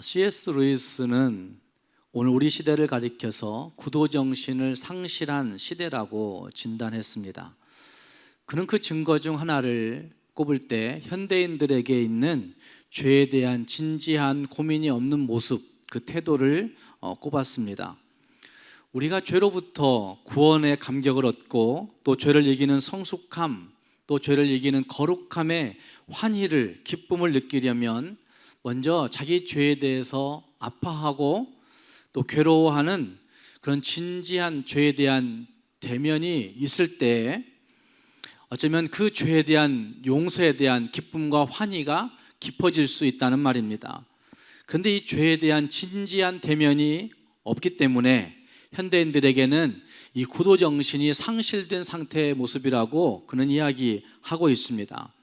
C.S. 루이스는 오늘 우리 시대를 가리켜서 구도정신을 상실한 시대라고 진단했습니다. 그는 그 증거 중 하나를 꼽을 때 현대인들에게 있는 죄에 대한 진지한 고민이 없는 모습, 그 태도를 꼽았습니다. 우리가 죄로부터 구원의 감격을 얻고 또 죄를 이기는 성숙함, 또 죄를 이기는 거룩함의 환희를, 기쁨을 느끼려면 먼저 자기 죄에 대해서 아파하고 또 괴로워하는 그런 진지한 죄에 대한 대면이 있을 때 어쩌면 그 죄에 대한 용서에 대한 기쁨과 환희가 깊어질 수 있다는 말입니다. 그런데 이 죄에 대한 진지한 대면이 없기 때문에 현대인들에게는 이 구도정신이 상실된 상태의 모습이라고 그는 이야기하고 있습니다.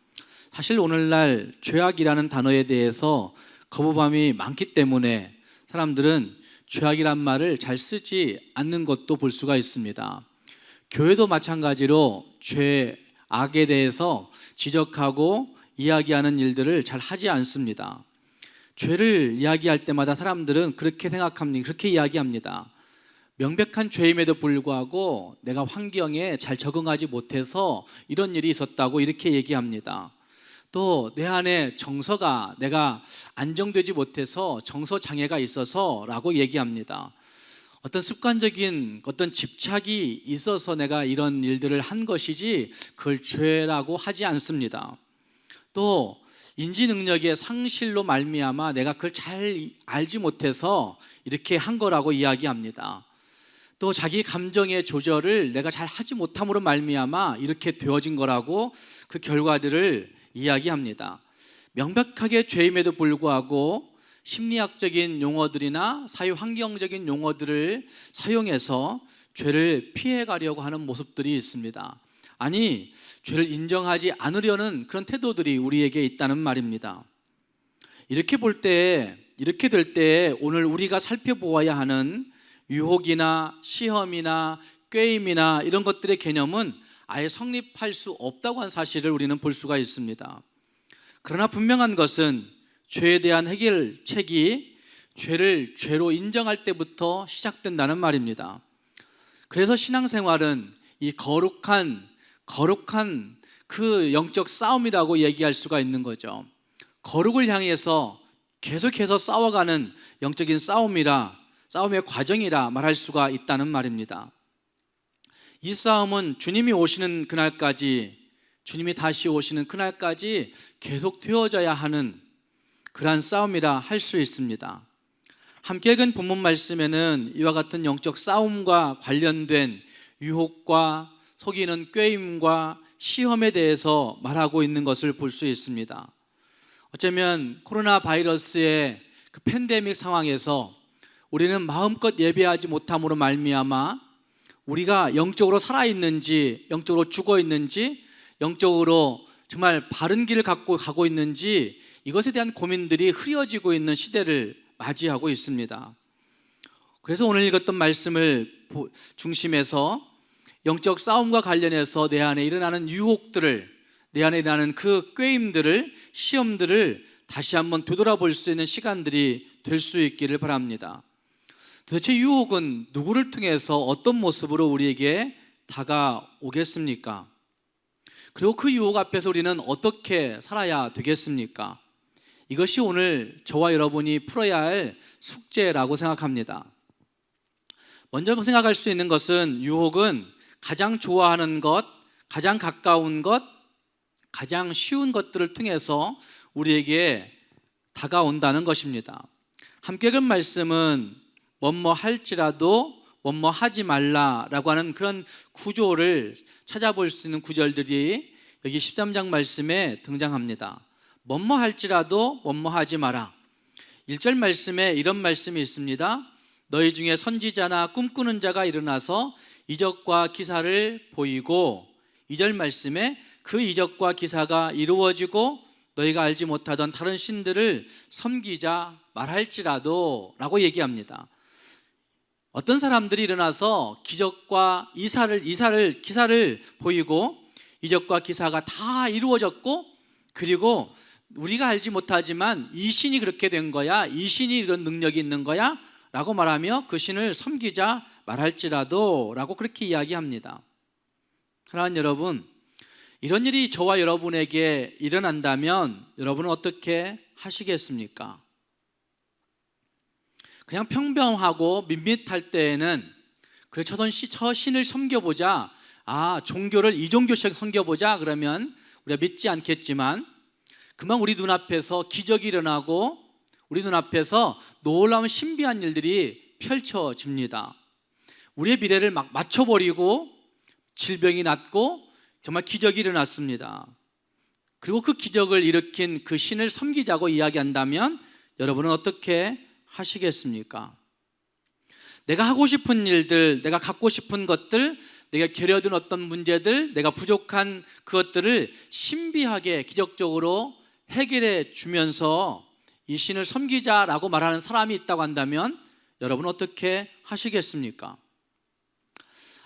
사실 오늘날 죄악이라는 단어에 대해서 거부감이 많기 때문에 사람들은 죄악이란 말을 잘 쓰지 않는 것도 볼 수가 있습니다. 교회도 마찬가지로 죄악에 대해서 지적하고 이야기하는 일들을 잘 하지 않습니다. 죄를 이야기할 때마다 사람들은 그렇게 생각합니다. 그렇게 이야기합니다. 명백한 죄임에도 불구하고 내가 환경에 잘 적응하지 못해서 이런 일이 있었다고 이렇게 얘기합니다. 또 내 안에 정서가 내가 안정되지 못해서 정서 장애가 있어서 라고 얘기합니다. 어떤 습관적인 어떤 집착이 있어서 내가 이런 일들을 한 것이지 그걸 죄라고 하지 않습니다. 또 인지 능력의 상실로 말미암아 내가 그걸 잘 알지 못해서 이렇게 한 거라고 이야기합니다. 또 자기 감정의 조절을 내가 잘 하지 못함으로 말미암아 이렇게 되어진 거라고 그 결과들을 이야기합니다. 명백하게 죄임에도 불구하고 심리학적인 용어들이나 사회환경적인 용어들을 사용해서 죄를 피해가려고 하는 모습들이 있습니다. 아니, 죄를 인정하지 않으려는 그런 태도들이 우리에게 있다는 말입니다. 이렇게 될 때 오늘 우리가 살펴보아야 하는 유혹이나 시험이나 꾀임이나 이런 것들의 개념은 아예 성립할 수 없다고 하는 사실을 우리는 볼 수가 있습니다. 그러나 분명한 것은 죄에 대한 해결책이 죄를 죄로 인정할 때부터 시작된다는 말입니다. 그래서 신앙생활은 이 거룩한 그 영적 싸움이라고 얘기할 수가 있는 거죠. 거룩을 향해서 계속해서 싸워가는 영적인 싸움의 과정이라 말할 수가 있다는 말입니다. 이 싸움은 주님이 다시 오시는 그날까지 계속 되어져야 하는 그러한 싸움이라 할 수 있습니다. 함께 읽은 본문 말씀에는 이와 같은 영적 싸움과 관련된 유혹과 속이는 꾀임과 시험에 대해서 말하고 있는 것을 볼 수 있습니다. 어쩌면 코로나 바이러스의 그 팬데믹 상황에서 우리는 마음껏 예배하지 못함으로 말미암아 우리가 영적으로 살아있는지, 영적으로 죽어있는지, 영적으로 정말 바른 길을 갖고 가고 있는지 이것에 대한 고민들이 흐려지고 있는 시대를 맞이하고 있습니다. 그래서 오늘 읽었던 말씀을 중심해서 영적 싸움과 관련해서 내 안에 일어나는 유혹들을, 내 안에 일어나는 그 꾀임들을, 시험들을 다시 한번 되돌아볼 수 있는 시간들이 될 수 있기를 바랍니다. 도대체 유혹은 누구를 통해서 어떤 모습으로 우리에게 다가오겠습니까? 그리고 그 유혹 앞에서 우리는 어떻게 살아야 되겠습니까? 이것이 오늘 저와 여러분이 풀어야 할 숙제라고 생각합니다. 먼저 생각할 수 있는 것은 유혹은 가장 좋아하는 것, 가장 가까운 것, 가장 쉬운 것들을 통해서 우리에게 다가온다는 것입니다. 함께 읽은 말씀은 뭐뭐 할지라도 뭐뭐 하지 말라라고 하는 그런 구조를 찾아볼 수 있는 구절들이 여기 13장 말씀에 등장합니다. 뭐뭐 할지라도 뭐뭐 하지 마라. 1절 말씀에 이런 말씀이 있습니다. 너희 중에 선지자나 꿈꾸는 자가 일어나서 이적과 기사를 보이고, 2절 말씀에 그 이적과 기사가 이루어지고 너희가 알지 못하던 다른 신들을 섬기자 말할지라도 라고 얘기합니다. 어떤 사람들이 일어나서 기적과 기사를 보이고 이적과 기사가 다 이루어졌고, 그리고 우리가 알지 못하지만 이 신이 그렇게 된 거야, 이 신이 이런 능력이 있는 거야 라고 말하며 그 신을 섬기자 말할지라도 라고 그렇게 이야기합니다. 사랑하는 여러분, 이런 일이 저와 여러분에게 일어난다면 여러분은 어떻게 하시겠습니까? 그냥 평범하고 밋밋할 때에는 그래 저 신을 섬겨보자, 종교를 이 종교씩 섬겨보자 그러면 우리가 믿지 않겠지만, 금방 우리 눈앞에서 기적이 일어나고 우리 눈앞에서 놀라운 신비한 일들이 펼쳐집니다. 우리의 미래를 막 맞춰버리고 질병이 낫고 정말 기적이 일어났습니다. 그리고 그 기적을 일으킨 그 신을 섬기자고 이야기한다면 여러분은 어떻게 하시겠습니까? 내가 하고 싶은 일들, 내가 갖고 싶은 것들, 내가 결여든 어떤 문제들, 내가 부족한 그것들을 신비하게 기적적으로 해결해 주면서 이 신을 섬기자라고 말하는 사람이 있다고 한다면 여러분 어떻게 하시겠습니까?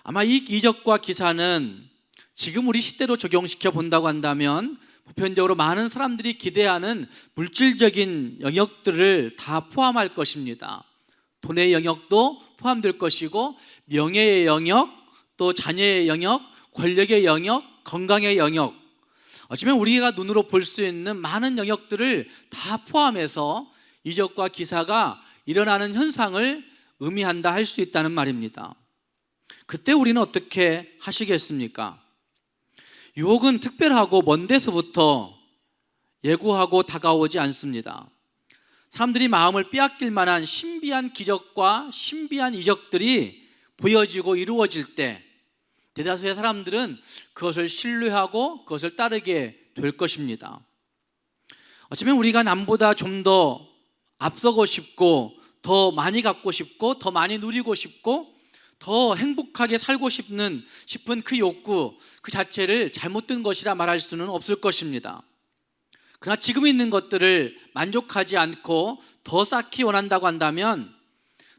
아마 이 기적과 기사는 지금 우리 시대로 적용시켜 본다고 한다면 보편적으로 많은 사람들이 기대하는 물질적인 영역들을 다 포함할 것입니다. 돈의 영역도 포함될 것이고, 명예의 영역, 또 자녀의 영역, 권력의 영역, 건강의 영역, 어쩌면 우리가 눈으로 볼 수 있는 많은 영역들을 다 포함해서 이적과 기사가 일어나는 현상을 의미한다 할 수 있다는 말입니다. 그때 우리는 어떻게 하시겠습니까? 유혹은 특별하고 먼 데서부터 예고하고 다가오지 않습니다. 사람들이 마음을 빼앗길 만한 신비한 기적과 신비한 이적들이 보여지고 이루어질 때 대다수의 사람들은 그것을 신뢰하고 그것을 따르게 될 것입니다. 어쩌면 우리가 남보다 좀 더 앞서고 싶고 더 많이 갖고 싶고 더 많이 누리고 싶고 더 행복하게 살고 싶은 그 욕구 그 자체를 잘못된 것이라 말할 수는 없을 것입니다. 그러나 지금 있는 것들을 만족하지 않고 더 쌓기 원한다고 한다면,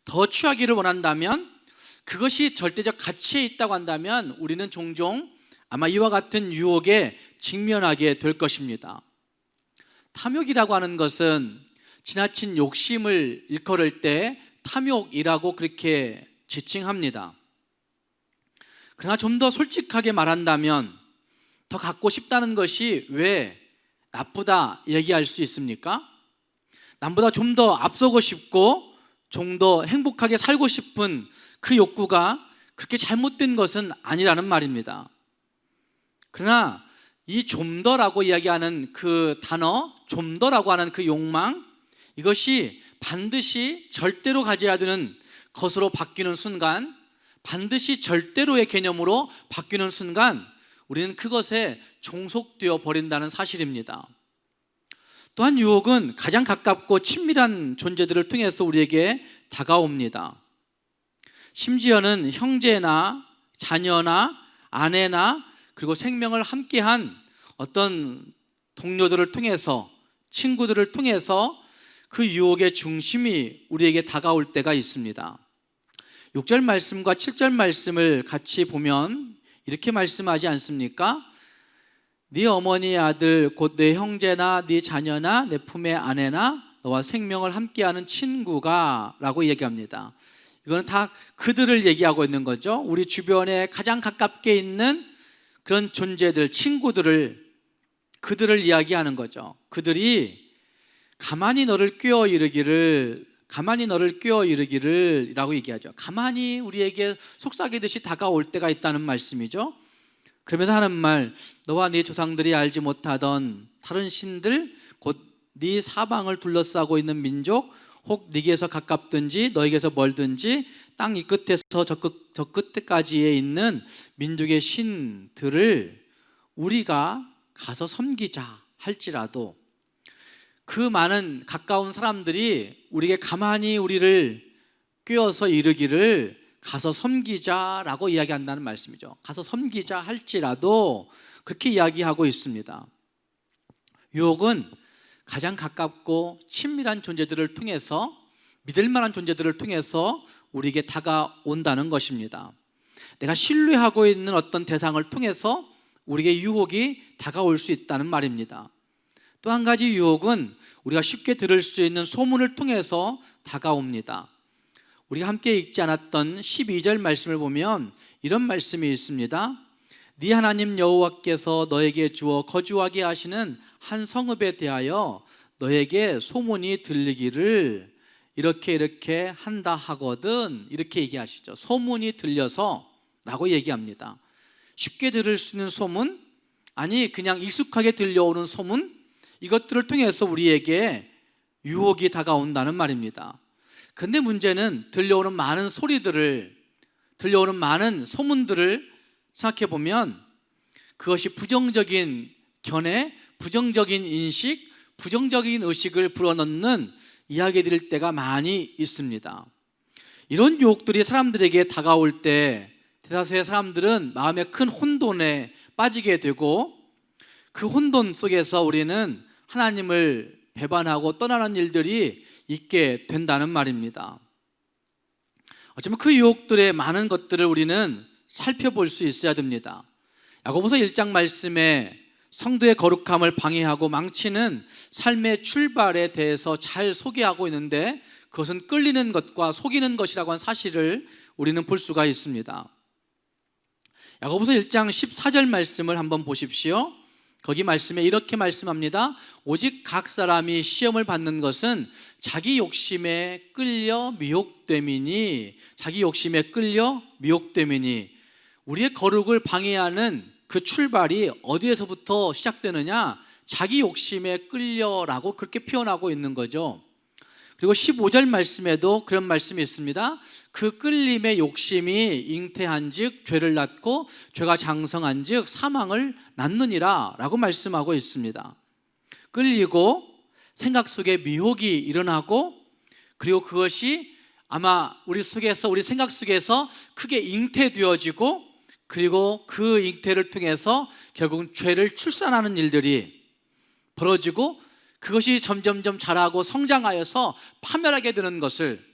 더 취하기를 원한다면, 그것이 절대적 가치에 있다고 한다면 우리는 종종 아마 이와 같은 유혹에 직면하게 될 것입니다. 탐욕이라고 하는 것은 지나친 욕심을 일컬을 때 탐욕이라고 그렇게 지칭합니다. 그러나 좀 더 솔직하게 말한다면 더 갖고 싶다는 것이 왜 나쁘다 얘기할 수 있습니까? 남보다 좀 더 앞서고 싶고 좀 더 행복하게 살고 싶은 그 욕구가 그렇게 잘못된 것은 아니라는 말입니다. 그러나 이 좀 더라고 이야기하는 그 단어, 좀 더라고 하는 그 욕망, 이것이 반드시 절대로 가져야 되는 것으로 바뀌는 순간, 반드시 절대로의 개념으로 바뀌는 순간 우리는 그것에 종속되어 버린다는 사실입니다. 또한 유혹은 가장 가깝고 친밀한 존재들을 통해서 우리에게 다가옵니다. 심지어는 형제나 자녀나 아내나 그리고 생명을 함께한 어떤 동료들을 통해서, 친구들을 통해서 그 유혹의 중심이 우리에게 다가올 때가 있습니다. 6절 말씀과 7절 말씀을 같이 보면 이렇게 말씀하지 않습니까? 네 어머니의 아들 곧 내 형제나 네 자녀나 내 품의 아내나 너와 생명을 함께하는 친구가 라고 얘기합니다. 이거는 다 그들을 얘기하고 있는 거죠. 우리 주변에 가장 가깝게 있는 그런 존재들, 친구들을, 그들을 이야기하는 거죠. 그들이 가만히 너를 꿰어 이르기를 라고 얘기하죠. 가만히 우리에게 속삭이듯이 다가올 때가 있다는 말씀이죠. 그러면서 하는 말, 너와 네 조상들이 알지 못하던 다른 신들 곧 네 사방을 둘러싸고 있는 민족, 혹 네게서 가깝든지 너에게서 멀든지 땅 이 끝에서 저 끝까지에 있는 민족의 신들을 우리가 가서 섬기자 할지라도, 그 많은 가까운 사람들이 우리에게 가만히 우리를 꿰어서 이르기를 가서 섬기자라고 이야기한다는 말씀이죠. 가서 섬기자 할지라도 그렇게 이야기하고 있습니다. 유혹은 가장 가깝고 친밀한 존재들을 통해서, 믿을 만한 존재들을 통해서 우리에게 다가온다는 것입니다. 내가 신뢰하고 있는 어떤 대상을 통해서 우리에게 유혹이 다가올 수 있다는 말입니다. 또 한 가지 유혹은 우리가 쉽게 들을 수 있는 소문을 통해서 다가옵니다. 우리가 함께 읽지 않았던 12절 말씀을 보면 이런 말씀이 있습니다. 네 하나님 여호와께서 너에게 주어 거주하게 하시는 한 성읍에 대하여 너에게 소문이 들리기를 이렇게 한다 하거든, 이렇게 얘기하시죠. 소문이 들려서 라고 얘기합니다. 쉽게 들을 수 있는 소문, 아니 그냥 익숙하게 들려오는 소문, 이것들을 통해서 우리에게 유혹이 다가온다는 말입니다. 그런데 문제는 들려오는 많은 소리들을, 들려오는 많은 소문들을 생각해 보면 그것이 부정적인 견해, 부정적인 인식, 부정적인 의식을 불어넣는 이야기들일 때가 많이 있습니다. 이런 유혹들이 사람들에게 다가올 때 대다수의 사람들은 마음의 큰 혼돈에 빠지게 되고, 그 혼돈 속에서 우리는 하나님을 배반하고 떠나는 일들이 있게 된다는 말입니다. 어쩌면 그 유혹들의 많은 것들을 우리는 살펴볼 수 있어야 됩니다. 야고보서 1장 말씀에 성도의 거룩함을 방해하고 망치는 삶의 출발에 대해서 잘 소개하고 있는데, 그것은 끌리는 것과 속이는 것이라고 하는 사실을 우리는 볼 수가 있습니다. 야고보서 1장 14절 말씀을 한번 보십시오. 거기 말씀에 이렇게 말씀합니다. 오직 각 사람이 시험을 받는 것은 자기 욕심에 끌려 미혹됨이니, 자기 욕심에 끌려 미혹됨이니. 우리의 거룩을 방해하는 그 출발이 어디에서부터 시작되느냐? 자기 욕심에 끌려라고 그렇게 표현하고 있는 거죠. 그리고 15절 말씀에도 그런 말씀이 있습니다. 그 끌림의 욕심이 잉태한 즉 죄를 낳고 죄가 장성한 즉 사망을 낳느니라 라고 말씀하고 있습니다. 끌리고 생각 속에 미혹이 일어나고, 그리고 그것이 아마 우리 속에서, 우리 생각 속에서 크게 잉태되어지고, 그리고 그 잉태를 통해서 결국은 죄를 출산하는 일들이 벌어지고, 그것이 점점점 자라고 성장하여서 파멸하게 되는 것을,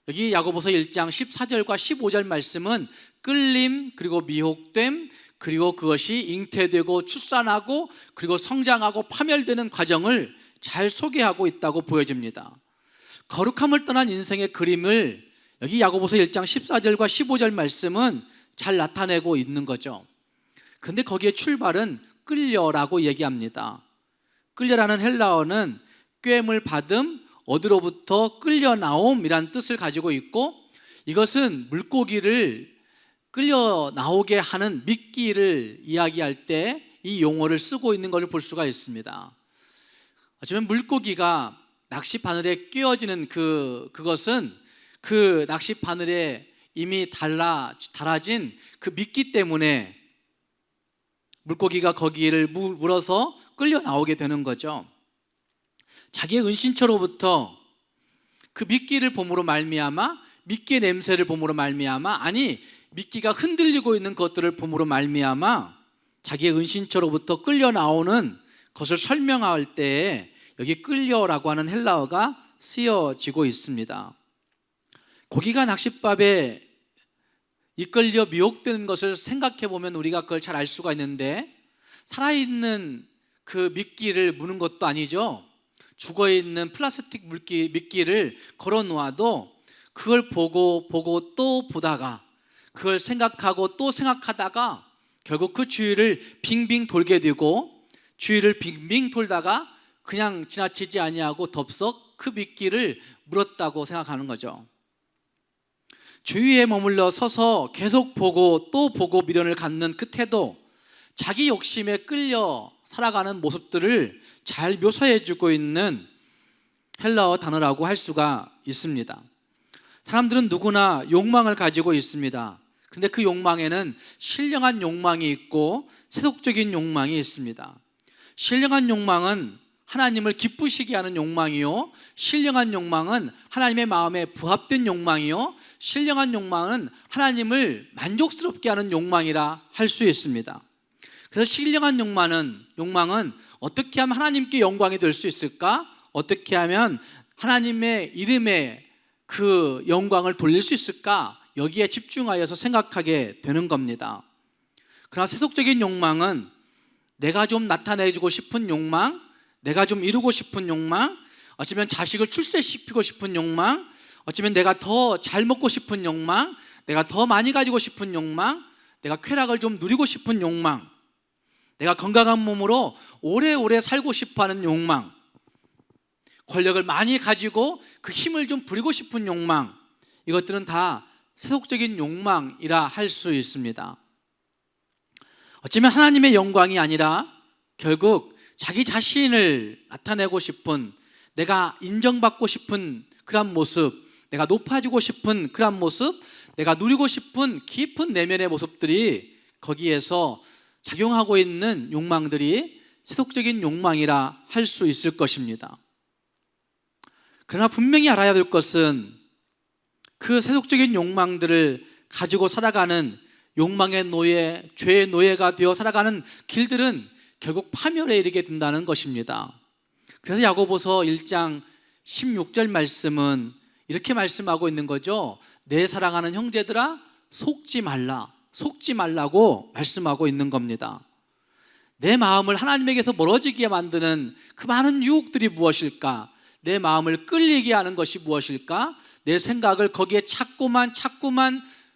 여기 야고보서 1장 14절과 15절 말씀은 끌림, 그리고 미혹됨, 그리고 그것이 잉태되고 출산하고 그리고 성장하고 파멸되는 과정을 잘 소개하고 있다고 보여집니다. 거룩함을 떠난 인생의 그림을 여기 야고보서 1장 14절과 15절 말씀은 잘 나타내고 있는 거죠. 그런데 거기에 출발은 끌려라고 얘기합니다. 끌려라는 헬라어는 꿰임을 받음, 어디로부터 끌려 나옴이란 뜻을 가지고 있고, 이것은 물고기를 끌려 나오게 하는 미끼를 이야기할 때 이 용어를 쓰고 있는 것을 볼 수가 있습니다. 어쩌면 물고기가 낚시 바늘에 끼어지는 그것은 그 낚시 바늘에 이미 달아진 그 미끼 때문에 물고기가 거기를 물어서 끌려 나오게 되는 거죠. 자기의 은신처로부터 그 미끼를 봄으로 말미암아, 미끼의 냄새를 봄으로 말미암아, 아니 미끼가 흔들리고 있는 것들을 봄으로 말미암아 자기의 은신처로부터 끌려 나오는 것을 설명할 때에 여기 끌려라고 하는 헬라어가 쓰여지고 있습니다. 고기가 낚싯밥에 이끌려 미혹되는 것을 생각해 보면 우리가 그걸 잘 알 수가 있는데, 살아있는 그 미끼를 무는 것도 아니죠. 죽어있는 플라스틱 미끼를 걸어 놓아도 그걸 보고 또 보다가, 그걸 생각하고 또 생각하다가 결국 그 주위를 빙빙 돌게 되고, 주위를 빙빙 돌다가 그냥 지나치지 아니하고 덥석 그 미끼를 물었다고 생각하는 거죠. 주위에 머물러 서서 계속 보고 또 보고 미련을 갖는 그 태도, 자기 욕심에 끌려 살아가는 모습들을 잘 묘사해주고 있는 헬라어 단어라고 할 수가 있습니다. 사람들은 누구나 욕망을 가지고 있습니다. 근데 그 욕망에는 신령한 욕망이 있고 세속적인 욕망이 있습니다. 신령한 욕망은 하나님을 기쁘시게 하는 욕망이요, 신령한 욕망은 하나님의 마음에 부합된 욕망이요, 신령한 욕망은 하나님을 만족스럽게 하는 욕망이라 할 수 있습니다. 그래서 신령한 욕망은 어떻게 하면 하나님께 영광이 될 수 있을까? 어떻게 하면 하나님의 이름에 그 영광을 돌릴 수 있을까? 여기에 집중하여서 생각하게 되는 겁니다. 그러나 세속적인 욕망은 내가 좀 나타내주고 싶은 욕망, 내가 좀 이루고 싶은 욕망, 어쩌면 자식을 출세시키고 싶은 욕망, 어쩌면 내가 더 잘 먹고 싶은 욕망, 내가 더 많이 가지고 싶은 욕망, 내가 쾌락을 좀 누리고 싶은 욕망, 내가 건강한 몸으로 오래오래 살고 싶어하는 욕망, 권력을 많이 가지고 그 힘을 좀 부리고 싶은 욕망, 이것들은 다 세속적인 욕망이라 할 수 있습니다. 어쩌면 하나님의 영광이 아니라 결국 자기 자신을 나타내고 싶은, 내가 인정받고 싶은 그런 모습, 내가 높아지고 싶은 그런 모습, 내가 누리고 싶은 깊은 내면의 모습들이 거기에서 작용하고 있는 욕망들이 세속적인 욕망이라 할 수 있을 것입니다. 그러나 분명히 알아야 될 것은 그 세속적인 욕망들을 가지고 살아가는 욕망의 노예, 죄의 노예가 되어 살아가는 길들은 결국 파멸에 이르게 된다는 것입니다. 그래서 야고보서 1장 16절 말씀은 이렇게 말씀하고 있는 거죠. 내 사랑하는 형제들아 속지 말라, 속지 말라고 말씀하고 있는 겁니다. 내 마음을 하나님에게서 멀어지게 만드는 그 많은 유혹들이 무엇일까? 내 마음을 끌리게 하는 것이 무엇일까? 내 생각을 거기에 자꾸만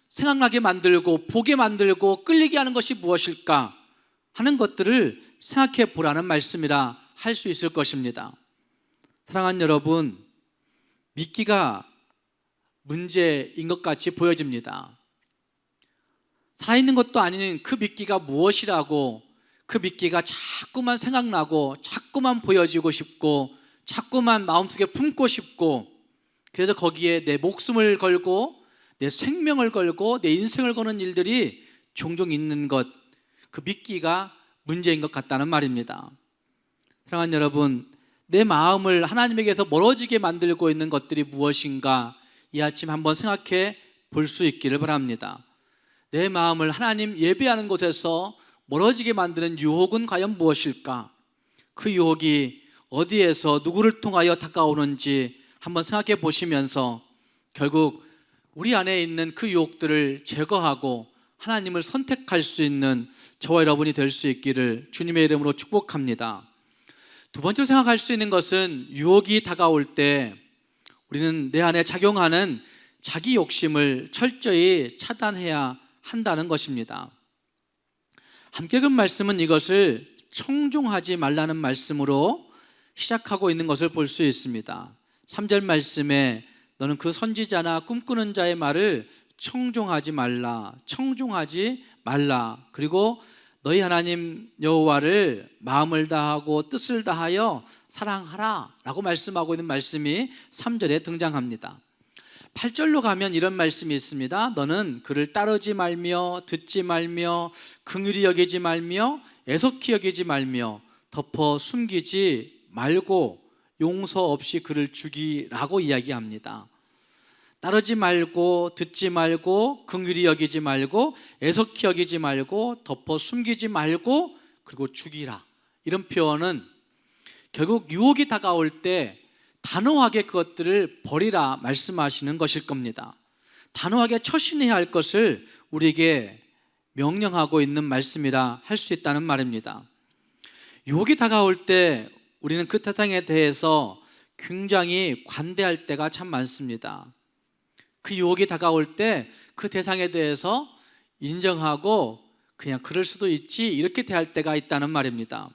생각나게 만들고 보게 만들고 끌리게 하는 것이 무엇일까 하는 것들을 생각해 보라는 말씀이라 할 수 있을 것입니다. 사랑하는 여러분, 믿기가 문제인 것 같이 보여집니다. 살아있는 것도 아닌 그 믿기가 무엇이라고, 그 믿기가 자꾸만 생각나고 자꾸만 보여지고 싶고 자꾸만 마음속에 품고 싶고, 그래서 거기에 내 목숨을 걸고 내 생명을 걸고 내 인생을 거는 일들이 종종 있는 것, 그 믿기가 문제인 것 같다는 말입니다. 사랑하는 여러분, 내 마음을 하나님에게서 멀어지게 만들고 있는 것들이 무엇인가 이 아침 한번 생각해 볼 수 있기를 바랍니다. 내 마음을 하나님 예배하는 곳에서 멀어지게 만드는 유혹은 과연 무엇일까? 그 유혹이 어디에서 누구를 통하여 다가오는지 한번 생각해 보시면서 결국 우리 안에 있는 그 유혹들을 제거하고 하나님을 선택할 수 있는 저와 여러분이 될 수 있기를 주님의 이름으로 축복합니다. 두 번째로 생각할 수 있는 것은 유혹이 다가올 때 우리는 내 안에 작용하는 자기 욕심을 철저히 차단해야 한다는 것입니다. 함께 읽은 말씀은 이것을 청종하지 말라는 말씀으로 시작하고 있는 것을 볼 수 있습니다. 3절 말씀에 너는 그 선지자나 꿈꾸는 자의 말을 청종하지 말라, 청종하지 말라. 그리고 너희 하나님 여호와를 마음을 다하고 뜻을 다하여 사랑하라 라고 말씀하고 있는 말씀이 3절에 등장합니다. 8절로 가면 이런 말씀이 있습니다. 너는 그를 따르지 말며 듣지 말며 긍휼히 여기지 말며 애석히 여기지 말며 덮어 숨기지 말고 용서 없이 그를 죽이라고 이야기합니다. 따르지 말고 듣지 말고 긍휼히 여기지 말고 애석히 여기지 말고 덮어 숨기지 말고 그리고 죽이라. 이런 표현은 결국 유혹이 다가올 때 단호하게 그것들을 버리라 말씀하시는 것일 겁니다. 단호하게 처신해야 할 것을 우리에게 명령하고 있는 말씀이라 할 수 있다는 말입니다. 유혹이 다가올 때 우리는 그 대상에 대해서 굉장히 관대할 때가 참 많습니다. 그 유혹이 다가올 때 그 대상에 대해서 인정하고 그냥 그럴 수도 있지 이렇게 대할 때가 있다는 말입니다.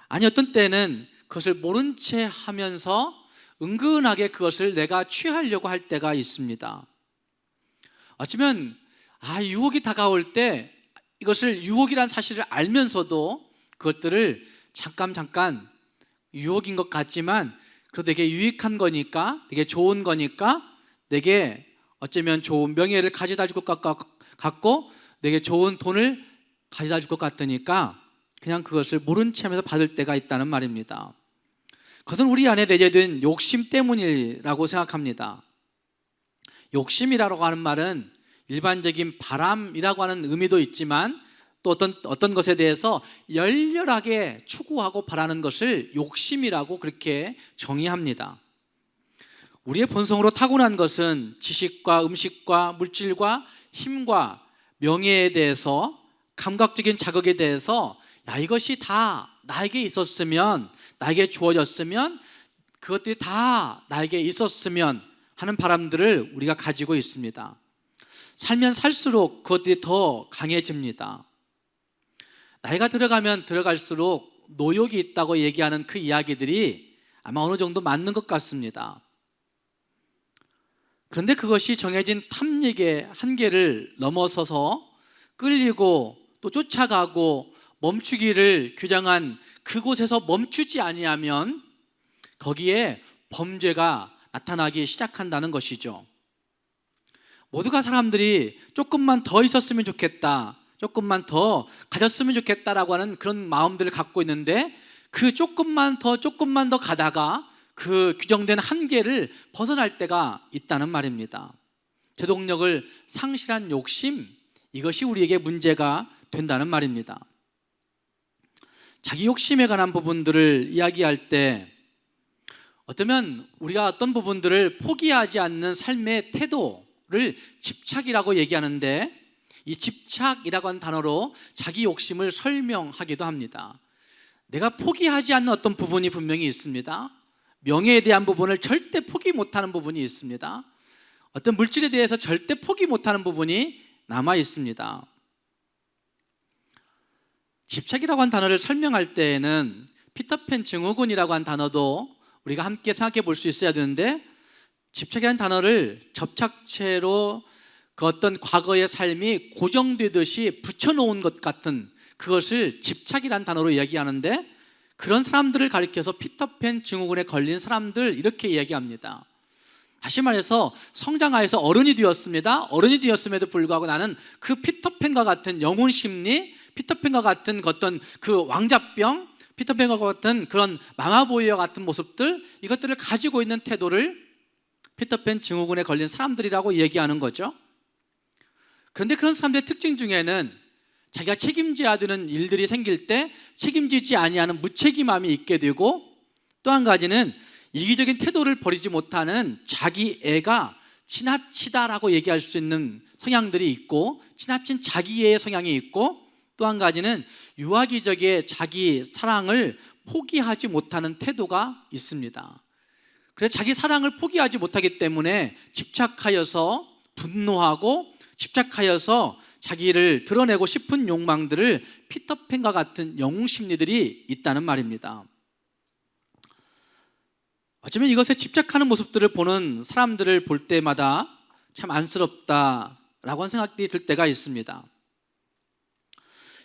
아니, 어떤 때는 그것을 모른 채 하면서 은근하게 그것을 내가 취하려고 할 때가 있습니다. 어쩌면 유혹이 다가올 때 이것을 유혹이란 사실을 알면서도 그것들을 잠깐 유혹인 것 같지만 그래도 되게 유익한 거니까, 되게 좋은 거니까, 내게 어쩌면 좋은 명예를 가져다 줄 것 같고 내게 좋은 돈을 가져다 줄 것 같으니까 그냥 그것을 모른 채 하면서 받을 때가 있다는 말입니다. 그것은 우리 안에 내재된 욕심 때문이라고 생각합니다. 욕심이라고 하는 말은 일반적인 바람이라고 하는 의미도 있지만 또 어떤 것에 대해서 열렬하게 추구하고 바라는 것을 욕심이라고 그렇게 정의합니다. 우리의 본성으로 타고난 것은 지식과 음식과 물질과 힘과 명예에 대해서, 감각적인 자극에 대해서 이것이 다 나에게 있었으면, 나에게 주어졌으면, 그것들이 다 나에게 있었으면 하는 바람들을 우리가 가지고 있습니다. 살면 살수록 그것들이 더 강해집니다. 나이가 들어가면 들어갈수록 노욕이 있다고 얘기하는 그 이야기들이 아마 어느 정도 맞는 것 같습니다. 그런데 그것이 정해진 탐닉의 한계를 넘어서서 끌리고 또 쫓아가고 멈추기를 규정한 그곳에서 멈추지 아니하면 거기에 범죄가 나타나기 시작한다는 것이죠. 모두가 사람들이 조금만 더 있었으면 좋겠다, 조금만 더 가졌으면 좋겠다라고 하는 그런 마음들을 갖고 있는데, 그 조금만 더 가다가 그 규정된 한계를 벗어날 때가 있다는 말입니다. 제동력을 상실한 욕심, 이것이 우리에게 문제가 된다는 말입니다. 자기 욕심에 관한 부분들을 이야기할 때 어쩌면 우리가 어떤 부분들을 포기하지 않는 삶의 태도를 집착이라고 얘기하는데, 이 집착이라고 하는 단어로 자기 욕심을 설명하기도 합니다. 내가 포기하지 않는 어떤 부분이 분명히 있습니다. 명예에 대한 부분을 절대 포기 못하는 부분이 있습니다. 어떤 물질에 대해서 절대 포기 못하는 부분이 남아 있습니다. 집착이라고 하는 단어를 설명할 때에는 피터팬 증후군이라고 하는 단어도 우리가 함께 생각해 볼 수 있어야 되는데, 집착이라는 단어를 접착체로 그 어떤 과거의 삶이 고정되듯이 붙여놓은 것 같은 그것을 집착이라는 단어로 이야기하는데, 그런 사람들을 가리켜서 피터팬 증후군에 걸린 사람들 이렇게 이야기합니다. 다시 말해서 성장하여서 어른이 되었습니다. 어른이 되었음에도 불구하고 나는 그 피터팬과 같은 영혼 심리, 피터팬과 같은 어떤 그 왕자병, 피터팬과 같은 그런 마마보이와 같은 모습들, 이것들을 가지고 있는 태도를 피터팬 증후군에 걸린 사람들이라고 얘기하는 거죠. 그런데 그런 사람들의 특징 중에는 자기가 책임져야 되는 일들이 생길 때 책임지지 아니하는 무책임함이 있게 되고, 또 한 가지는 이기적인 태도를 버리지 못하는 자기애가 지나치다라고 얘기할 수 있는 성향들이 있고, 지나친 자기애의 성향이 있고, 또 한 가지는 유아기적의 자기 사랑을 포기하지 못하는 태도가 있습니다. 그래서 자기 사랑을 포기하지 못하기 때문에 집착하여서 분노하고, 집착하여서 자기를 드러내고 싶은 욕망들을 피터팬과 같은 영웅 심리들이 있다는 말입니다. 어쩌면 이것에 집착하는 모습들을 보는 사람들을 볼 때마다 참 안쓰럽다라고 하는 생각이 들 때가 있습니다.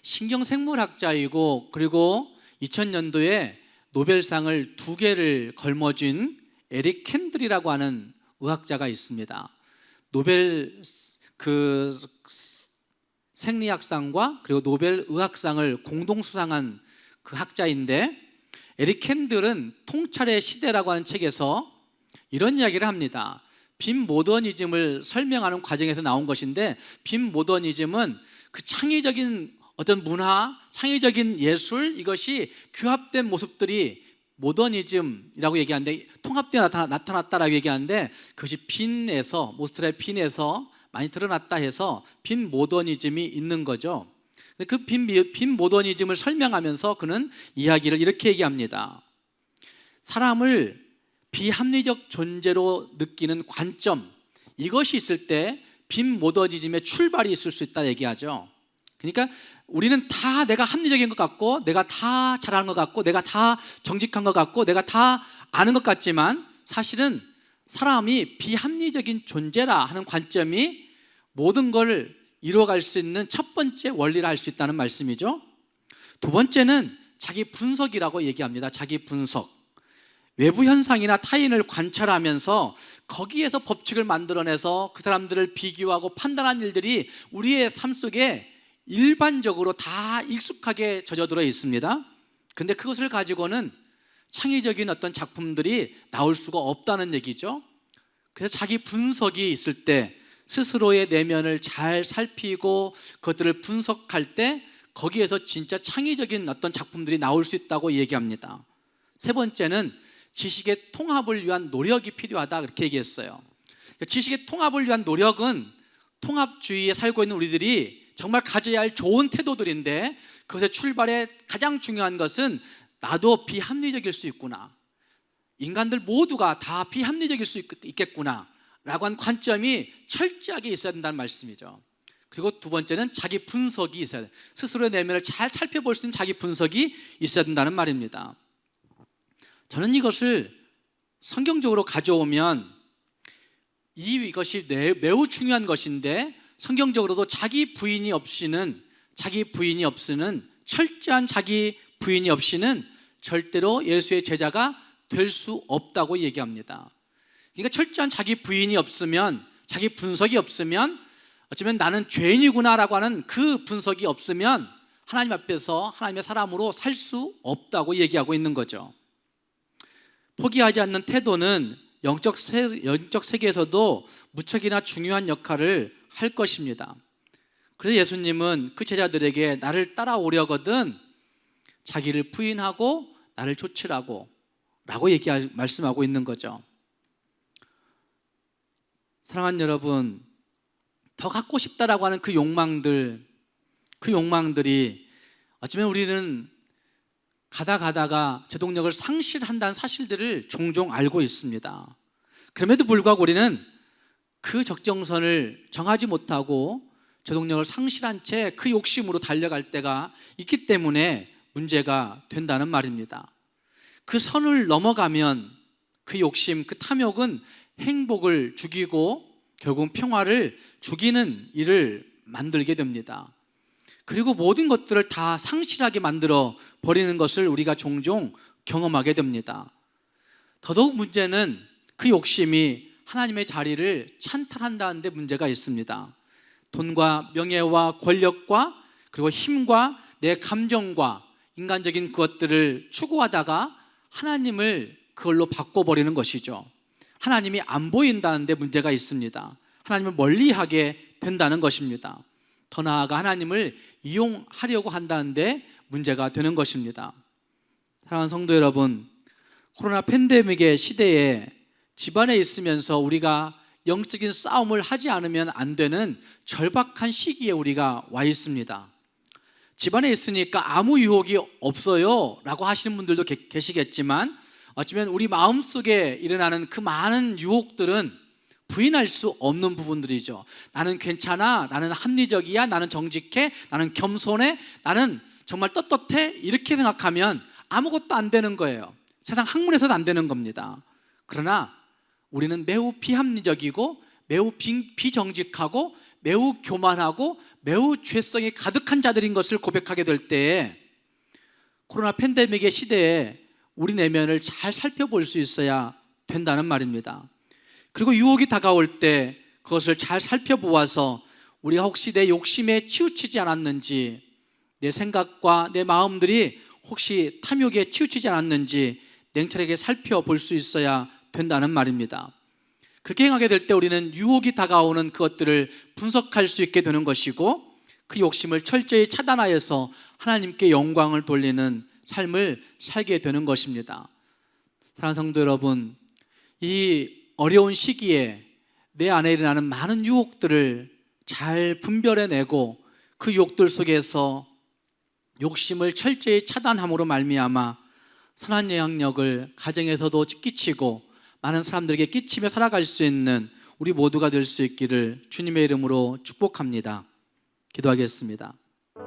신경생물학자이고 그리고 2000년도에 노벨상을 2개를 걸머쥔 에릭 캔들이라고 하는 의학자가 있습니다. 노벨 생리학상과 그리고 노벨 의학상을 공동 수상한 그 학자인데, 에릭 캔들은 통찰의 시대라고 하는 책에서 이런 이야기를 합니다. 빈모더니즘을 설명하는 과정에서 나온 것인데, 빈모더니즘은 그 창의적인 어떤 문화, 창의적인 예술, 이것이 규합된 모습들이 모더니즘이라고 얘기하는데, 통합되어 나타났다라고 얘기하는데, 그것이 빈에서, 모스트라의 빈에서 많이 드러났다 해서 빈모더니즘이 있는 거죠. 그 빈모더니즘을 설명하면서 그는 이야기를 이렇게 얘기합니다. 사람을 비합리적 존재로 느끼는 관점, 이것이 있을 때 빈모더니즘의 출발이 있을 수 있다 얘기하죠. 그러니까 우리는 다 내가 합리적인 것 같고, 내가 다 잘하는 것 같고, 내가 다 정직한 것 같고, 내가 다 아는 것 같지만, 사실은 사람이 비합리적인 존재라 하는 관점이 모든 걸 이루어갈 수 있는 첫 번째 원리라 할 수 있다는 말씀이죠. 두 번째는 자기 분석이라고 얘기합니다. 자기 분석. 외부 현상이나 타인을 관찰하면서 거기에서 법칙을 만들어내서 그 사람들을 비교하고 판단하는 일들이 우리의 삶 속에 일반적으로 다 익숙하게 젖어들어 있습니다. 그런데 그것을 가지고는 창의적인 어떤 작품들이 나올 수가 없다는 얘기죠. 그래서 자기 분석이 있을 때, 스스로의 내면을 잘 살피고 그것들을 분석할 때 거기에서 진짜 창의적인 어떤 작품들이 나올 수 있다고 얘기합니다. 세 번째는 지식의 통합을 위한 노력이 필요하다, 그렇게 얘기했어요. 지식의 통합을 위한 노력은 통합주의에 살고 있는 우리들이 정말 가져야 할 좋은 태도들인데 그것의 출발에 가장 중요한 것은 나도 비합리적일 수 있구나, 인간들 모두가 다 비합리적일 수 있겠구나 라고 한 관점이 철저하게 있어야 된다는 말씀이죠. 그리고 두 번째는 자기 분석이 있어야 돼요. 스스로의 내면을 잘 살펴볼 수 있는 자기 분석이 있어야 된다는 말입니다. 저는 이것을 성경적으로 가져오면 이것이 매우 중요한 것인데, 성경적으로도 자기 부인이 없이는 철저한 자기 부인이 없이는 절대로 예수의 제자가 될 수 없다고 얘기합니다. 그러니까 철저한 자기 부인이 없으면, 자기 분석이 없으면, 어쩌면 나는 죄인이구나라고 하는 그 분석이 없으면 하나님 앞에서 하나님의 사람으로 살 수 없다고 얘기하고 있는 거죠. 포기하지 않는 태도는 영적 세계에서도 무척이나 중요한 역할을 할 것입니다. 그래서 예수님은 그 제자들에게 나를 따라오려거든 자기를 부인하고 나를 좇으라고 말씀하고 있는 거죠. 사랑하는 여러분, 더 갖고 싶다라고 하는 그 욕망들이 어쩌면 우리는 가다가 제동력을 상실한다는 사실들을 종종 알고 있습니다. 그럼에도 불구하고 우리는 그 적정선을 정하지 못하고 제동력을 상실한 채 그 욕심으로 달려갈 때가 있기 때문에 문제가 된다는 말입니다. 그 선을 넘어가면 그 욕심, 그 탐욕은 행복을 죽이고 결국 평화를 죽이는 일을 만들게 됩니다. 그리고 모든 것들을 다 상실하게 만들어 버리는 것을 우리가 종종 경험하게 됩니다. 더더욱 문제는 그 욕심이 하나님의 자리를 찬탈한다는 데 문제가 있습니다. 돈과 명예와 권력과 그리고 힘과 내 감정과 인간적인 것들을 추구하다가 하나님을 그걸로 바꿔버리는 것이죠. 하나님이 안 보인다는 데 문제가 있습니다. 하나님을 멀리하게 된다는 것입니다. 더 나아가 하나님을 이용하려고 한다는 데 문제가 되는 것입니다. 사랑하는 성도 여러분, 코로나 팬데믹의 시대에 집안에 있으면서 우리가 영적인 싸움을 하지 않으면 안 되는 절박한 시기에 우리가 와 있습니다. 집안에 있으니까 아무 유혹이 없어요 라고 하시는 분들도 계시겠지만, 어쩌면 우리 마음속에 일어나는 그 많은 유혹들은 부인할 수 없는 부분들이죠. 나는 괜찮아, 나는 합리적이야, 나는 정직해, 나는 겸손해, 나는 정말 떳떳해, 이렇게 생각하면 아무것도 안 되는 거예요. 세상 학문에서도 안 되는 겁니다. 그러나 우리는 매우 비합리적이고 매우 비정직하고 매우 교만하고 매우 죄성이 가득한 자들인 것을 고백하게 될 때에 코로나 팬데믹의 시대에 우리 내면을 잘 살펴볼 수 있어야 된다는 말입니다. 그리고 유혹이 다가올 때 그것을 잘 살펴보아서 우리가 혹시 내 욕심에 치우치지 않았는지, 내 생각과 내 마음들이 혹시 탐욕에 치우치지 않았는지 냉철하게 살펴볼 수 있어야 된다는 말입니다. 그렇게 행하게 될 때 우리는 유혹이 다가오는 그것들을 분석할 수 있게 되는 것이고, 그 욕심을 철저히 차단하여서 하나님께 영광을 돌리는 삶을 살게 되는 것입니다. 사랑하는 성도 여러분, 이 어려운 시기에 내 안에 일어나는 많은 유혹들을 잘 분별해내고 그 유혹들 속에서 욕심을 철저히 차단함으로 말미암아 선한 영향력을 가정에서도 끼치고 많은 사람들에게 끼치며 살아갈 수 있는 우리 모두가 될 수 있기를 주님의 이름으로 축복합니다. 기도하겠습니다.